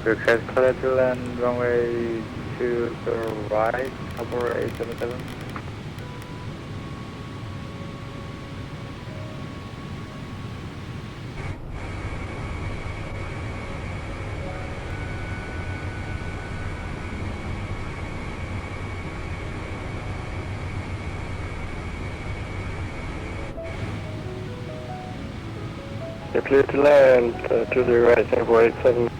Request clear to land runway 2 to the right, number 877. Clear to land to the right, number 877.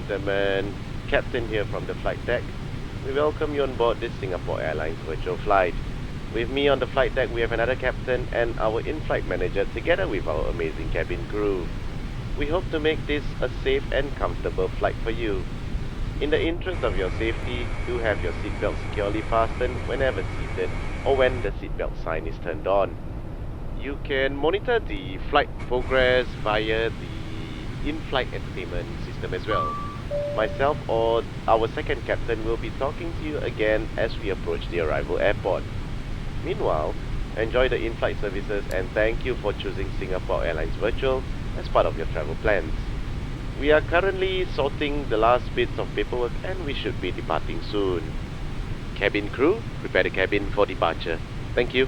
Gentlemen, Captain here from the flight deck. We welcome you on board this Singapore Airlines virtual flight. With me on the flight deck we have another captain and our in-flight manager together with our amazing cabin crew. We hope to make this a safe and comfortable flight for you. In the interest of your safety, do have your seatbelt securely fastened whenever seated or when the seatbelt sign is turned on. You can monitor the flight progress via the in-flight entertainment system as well. Myself or our second captain will be talking to you again as we approach the arrival airport. Meanwhile, enjoy the in-flight services and thank you for choosing Singapore Airlines Virtual as part of your travel plans. We are currently sorting the last bits of paperwork and we should be departing soon. Cabin crew, prepare the cabin for departure. Thank you.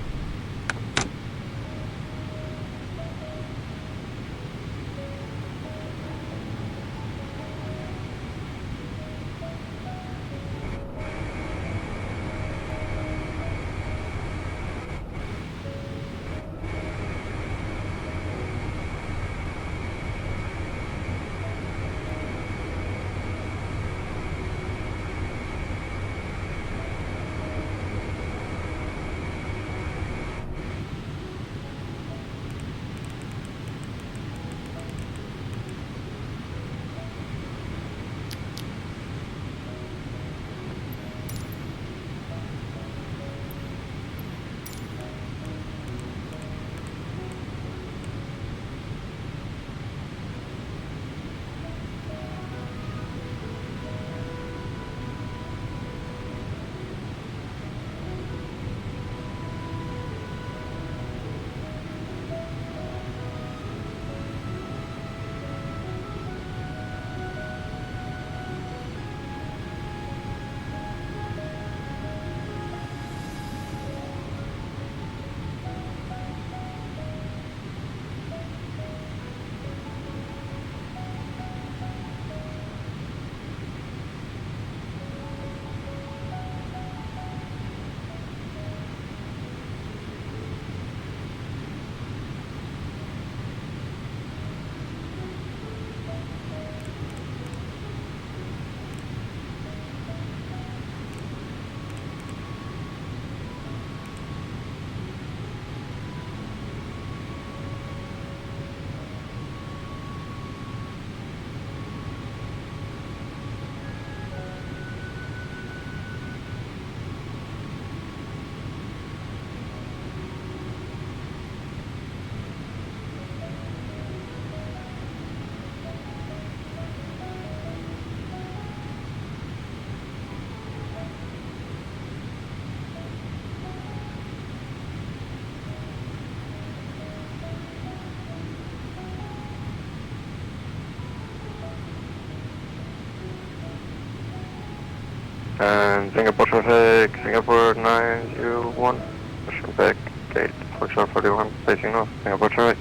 And Singapore traffic, Singapore 901, SIN-PEK, gate, Foxtrot 41, facing north, Singapore traffic.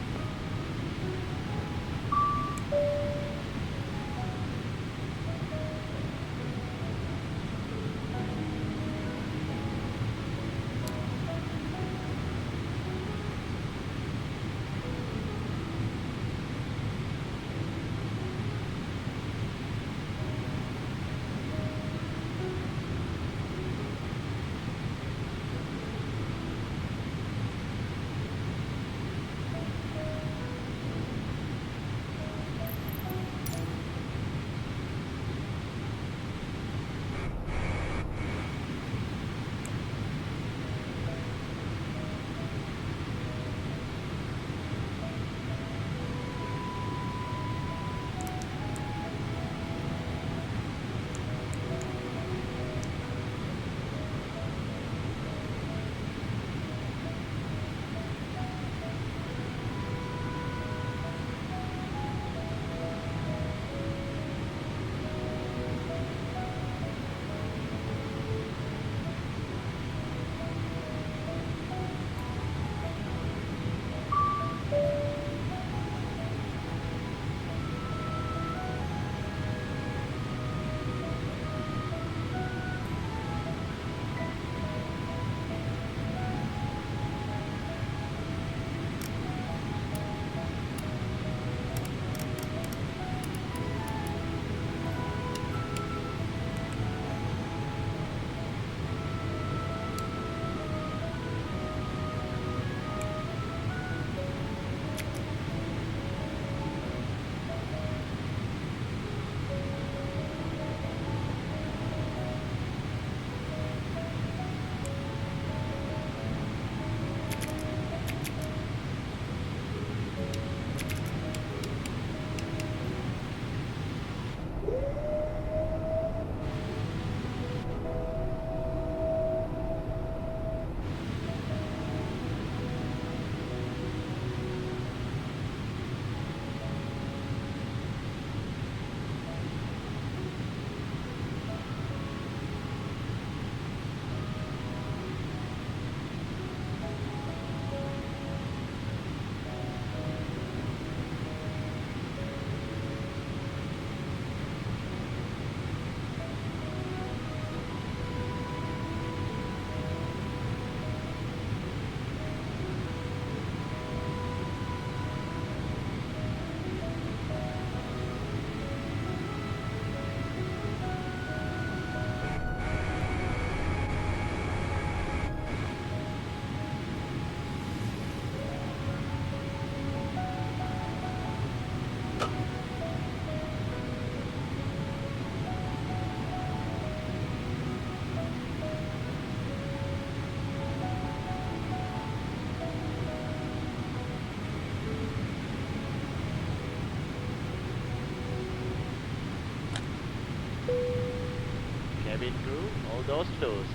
Cabin crew, all doors closed.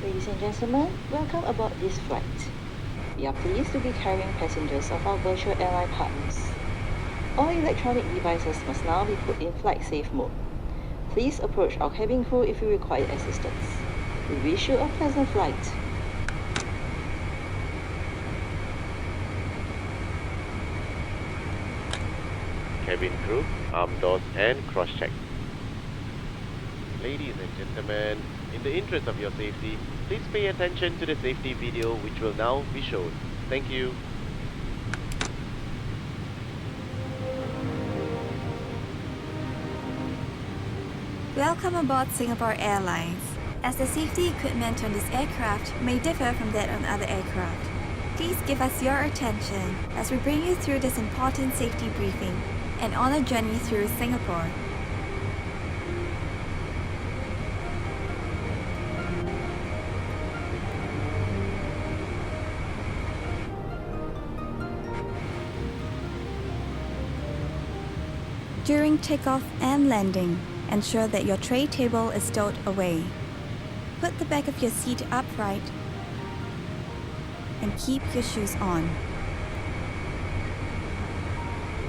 Ladies and gentlemen, welcome aboard this flight. We are pleased to be carrying passengers of our virtual airline partners. All electronic devices must now be put in flight safe mode. Please approach our cabin crew if you require assistance. We wish you a pleasant flight. Cabin crew, arm doors and cross-check. Ladies and gentlemen, in the interest of your safety, please pay attention to the safety video which will now be shown. Thank you. Welcome aboard Singapore Airlines. As the safety equipment on this aircraft may differ from that on other aircraft, please give us your attention as we bring you through this important safety briefing and on a journey through Singapore. During takeoff and landing, ensure that your tray table is stowed away. Put the back of your seat upright and keep your shoes on.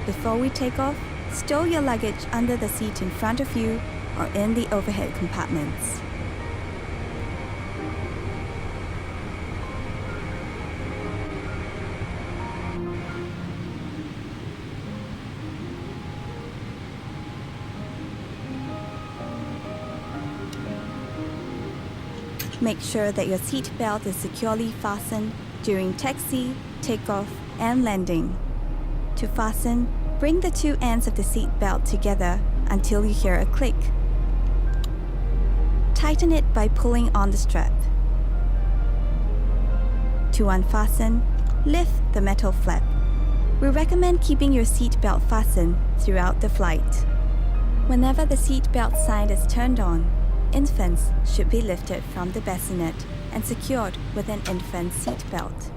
Before we take off, stow your luggage under the seat in front of you or in the overhead compartments. Make sure that your seat belt is securely fastened during taxi, takeoff, and landing. To fasten, bring the two ends of the seat belt together until you hear a click. Tighten it by pulling on the strap. To unfasten, lift the metal flap. We recommend keeping your seat belt fastened throughout the flight. Whenever the seat belt sign is turned on, infants should be lifted from the bassinet and secured with an infant seat belt.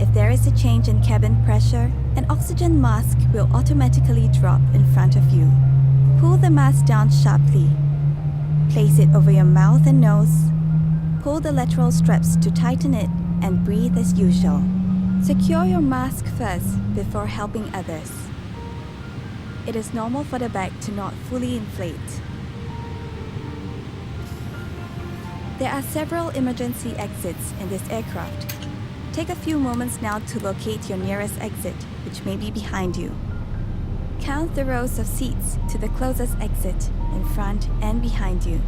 If there is a change in cabin pressure, an oxygen mask will automatically drop in front of you. Pull the mask down sharply. Place it over your mouth and nose. Pull the lateral straps to tighten it and breathe as usual. Secure your mask first before helping others. It is normal for the bag to not fully inflate. There are several emergency exits in this aircraft. Take a few moments now to locate your nearest exit, which may be behind you. Count the rows of seats to the closest exit in front and behind you.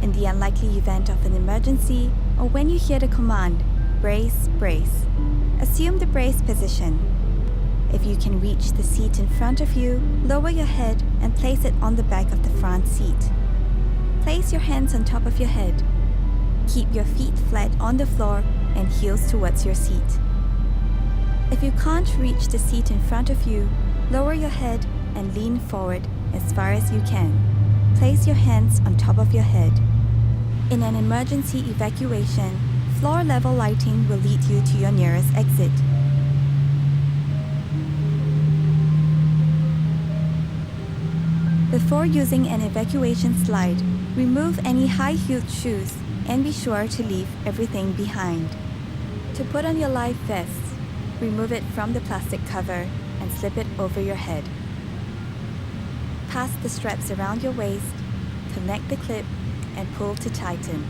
In the unlikely event of an emergency, or when you hear the command, brace, brace, assume the brace position. If you can reach the seat in front of you, lower your head and place it on the back of the front seat. Place your hands on top of your head. Keep your feet flat on the floor and heels towards your seat. If you can't reach the seat in front of you, lower your head and lean forward as far as you can. Place your hands on top of your head. In an emergency evacuation, floor level lighting will lead you to your nearest exit. Before using an evacuation slide, remove any high-heeled shoes and be sure to leave everything behind. To put on your life vest, remove it from the plastic cover and slip it over your head. Pass the straps around your waist, connect the clip, and pull to tighten.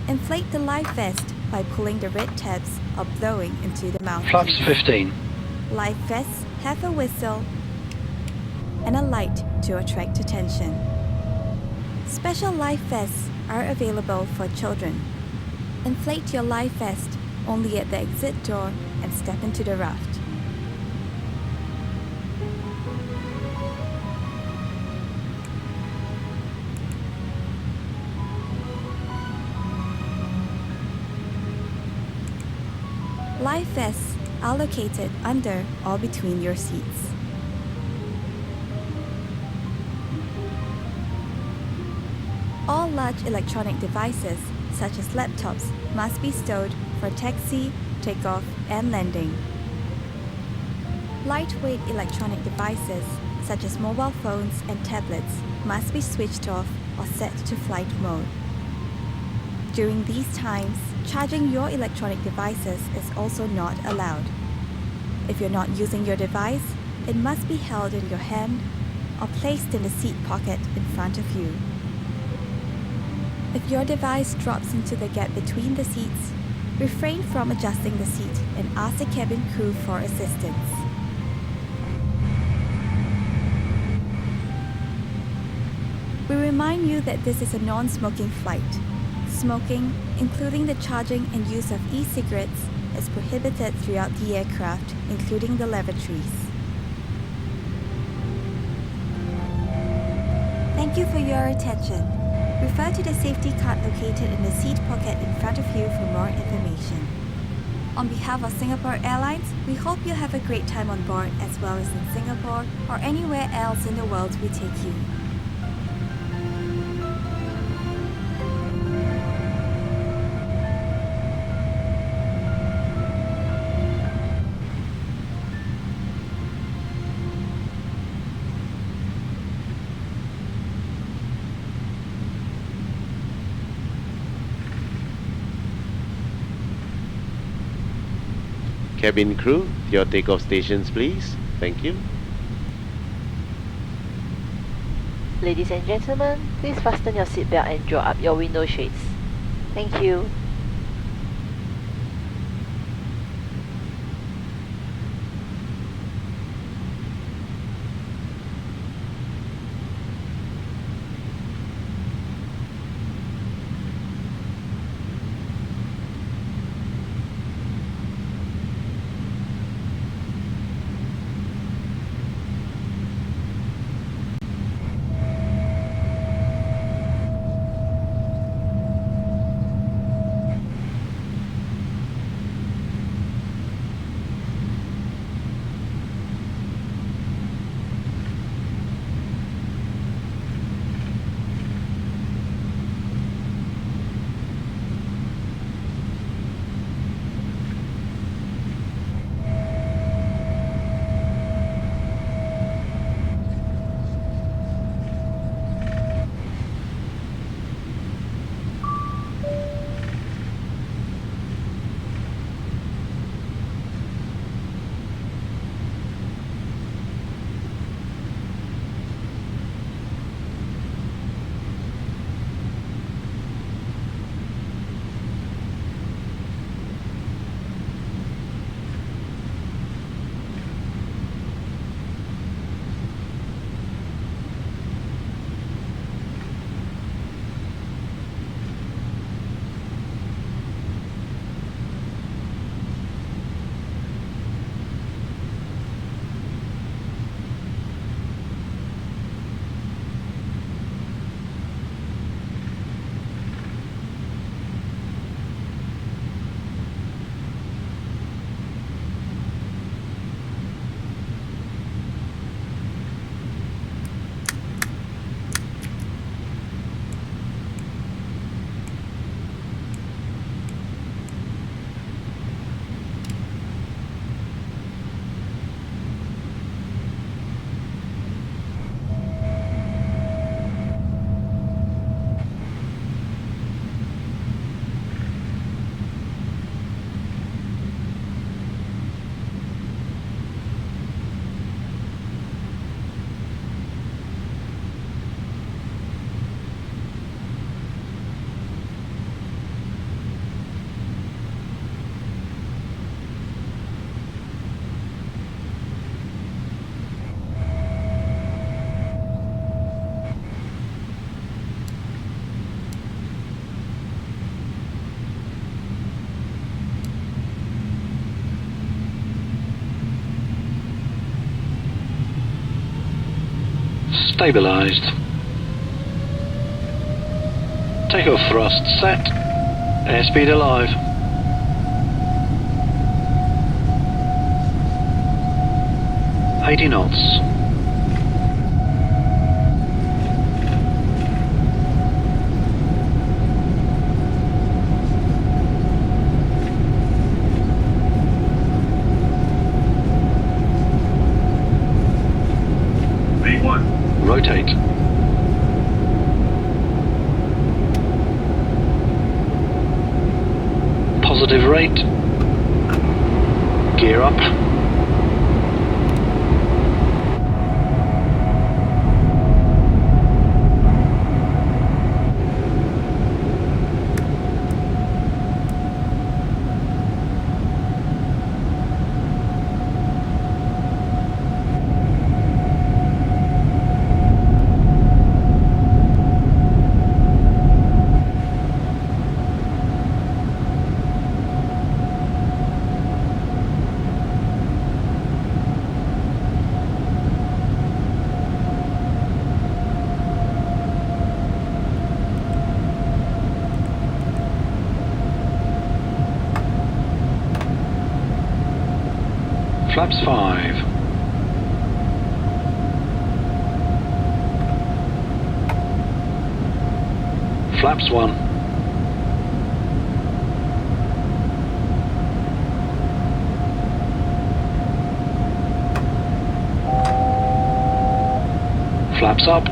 Inflate the life vest by pulling the red tabs or blowing into the mouthpiece. Flaps 15. Life vests have a whistle and a light to attract attention. Special life vests are available for children. Inflate your life vest only at the exit door and step into the raft. Life vests are located under or between your seats. All large electronic devices, such as laptops, must be stowed for taxi, takeoff, and landing. Lightweight electronic devices, such as mobile phones and tablets, must be switched off or set to flight mode. During these times, charging your electronic devices is also not allowed. If you're not using your device, it must be held in your hand or placed in the seat pocket in front of you. If your device drops into the gap between the seats, refrain from adjusting the seat and ask the cabin crew for assistance. We remind you that this is a non-smoking flight. Smoking, including the charging and use of e-cigarettes, is prohibited throughout the aircraft, including the lavatories. Thank you for your attention. Refer to the safety card located in the seat pocket in front of you for more information. On behalf of Singapore Airlines, we hope you have a great time on board as well as in Singapore or anywhere else in the world we take you. cabin crew, your takeoff stations please. Thank you. Ladies and gentlemen, please fasten your seatbelt and draw up your window shades. Thank you. Stabilized. Takeoff thrust set. Airspeed alive. $80 knots. Rotate. Positive rate. Gear up. Flaps 5. Flaps 1. Flaps up.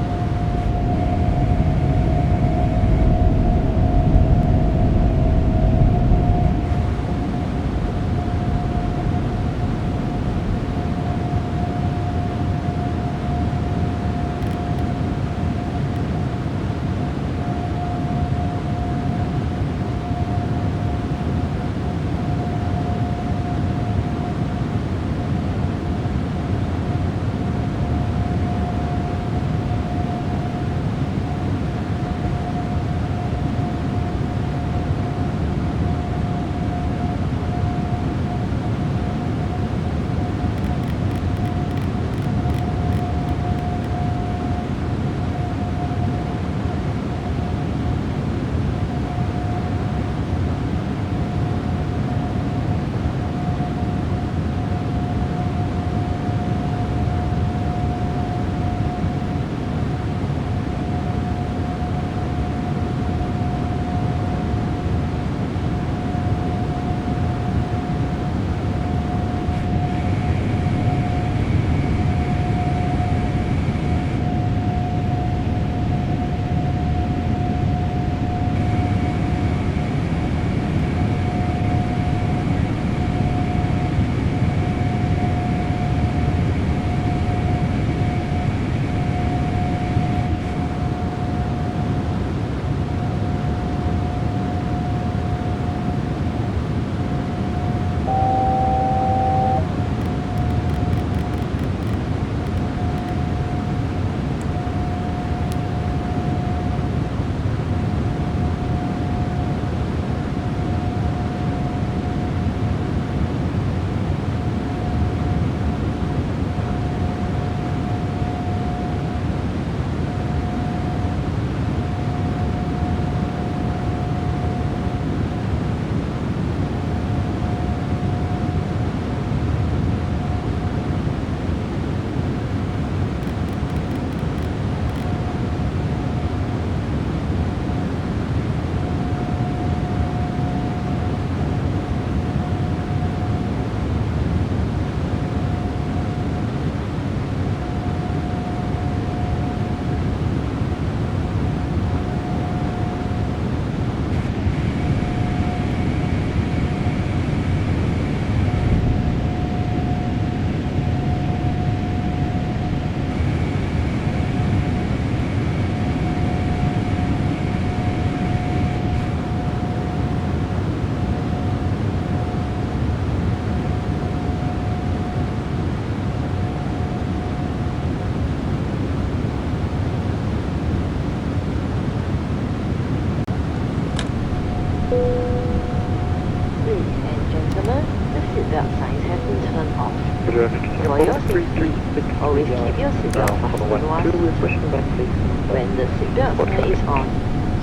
Roger, For your safety, always keep your seatbelt fastened once. we're pushing back please. When the seatbelt sign is on,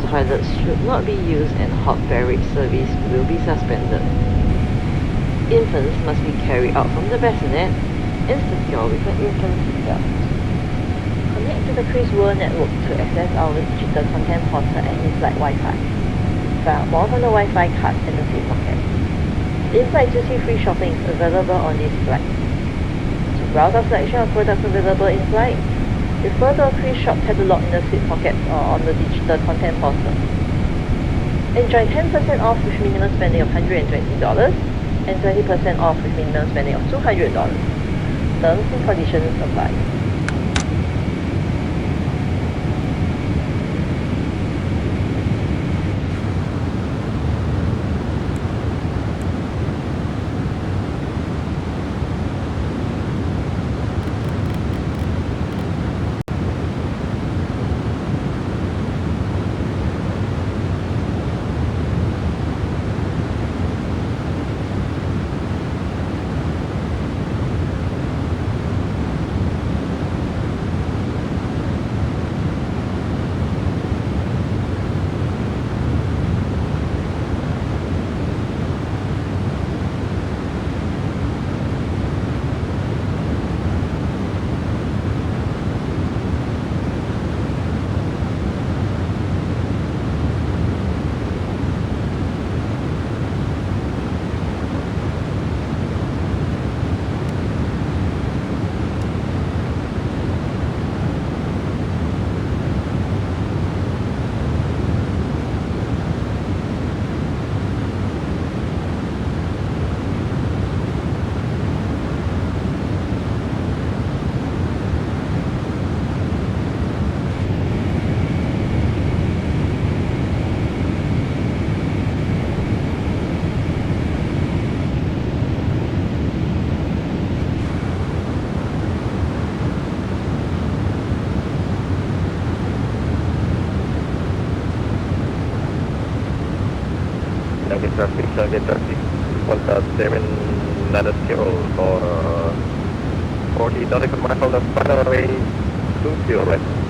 toilets should not be used and hot beverage service will be suspended. Infants must be carried out from the bassinet and secured with an infant seatbelt. Connect to the Chris World network to access our digital content portal and in-flight Wi-Fi. Find out more from the Wi-Fi card and the seat pocket. In-flight duty-free shopping is available on this flight. To browse a selection of products available in flight, refer to a Chris shop catalog in the seat pockets or on the digital content portal. Enjoy 10% off with minimum spending of $120 and 20% off with minimum spending of $200. Terms and conditions apply. Target traffic, Volta 7 another schedule for 40 nautical mile of runway 20 left.